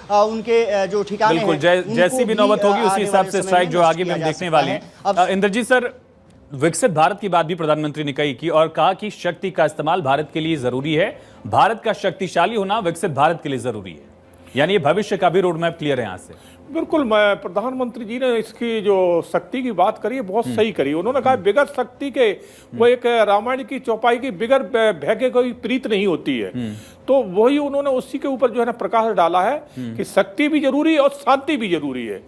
उनके जो ठिकाने हैं, जैसी भी नौबत होगी उसी हिसाब से स्ट्राइक जो आगे भी हम देखने वाले हैं। इंद्रजीत सर, विकसित भारत की बात भी प्रधानमंत्री ने कही कि और कहा कि शक्ति का इस्तेमाल भारत के लिए जरूरी है, भारत का शक्तिशाली होना विकसित भारत के लिए जरूरी है, यानी ये भविष्य का भी रोड मैप क्लियर है यहाँ से। बिल्कुल, मैं प्रधानमंत्री जी ने इसकी जो शक्ति की बात करी है बहुत सही करी। उन्होंने कहा बिगर शक्ति के, वो एक रामायण की चौपाई की, बिगर भय के कोई प्रीत नहीं होती है। तो वही उन्होंने उसी के ऊपर जो है ना प्रकाश डाला है कि शक्ति भी जरूरी है और शांति भी जरूरी है,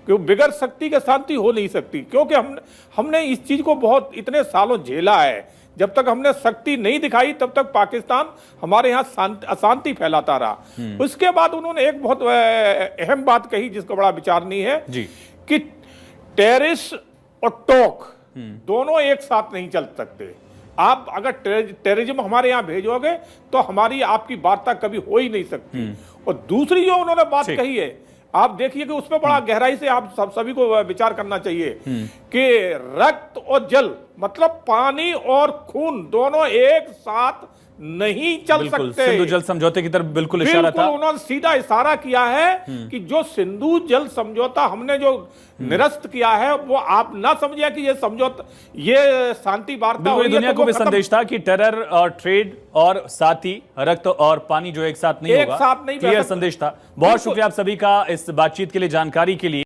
क्योंकि बिगर शक्ति के शांति हो नहीं सकती। क्योंकि हमने इस चीज को बहुत इतने सालों झेला है। जब तक हमने शक्ति नहीं दिखाई तब तक पाकिस्तान हमारे यहाँ अशांति फैलाता रहा। उसके बाद उन्होंने एक बहुत अहम बात कही जिसको बड़ा विचारणीय है जी, कि टेररिस्ट और टॉक दोनों एक साथ नहीं चल सकते। आप अगर टेररिज्म हमारे यहाँ भेजोगे तो हमारी आपकी वार्ता कभी हो ही नहीं सकती। और दूसरी जो उन्होंने बात कही है, आप देखिए कि उसमें बड़ा गहराई से आप सभी को विचार करना चाहिए कि रक्त और जल, मतलब पानी और खून दोनों एक साथ नहीं चल सकते। सिंधु जल समझौते की तरफ बिल्कुल इशारा था। उन्होंने सीधा इशारा किया है कि जो सिंधु जल समझौता हमने जो निरस्त किया है वो आप ना समझिए कि ये समझौता, ये शांति वार्ता हो रही है। दुनिया को भी संदेश था कि टेरर और ट्रेड और साथ ही रक्त और पानी जो एक साथ नहीं होगा, क्लियर संदेश था। बहुत शुक्रिया आप सभी का इस बातचीत के लिए, जानकारी के लिए।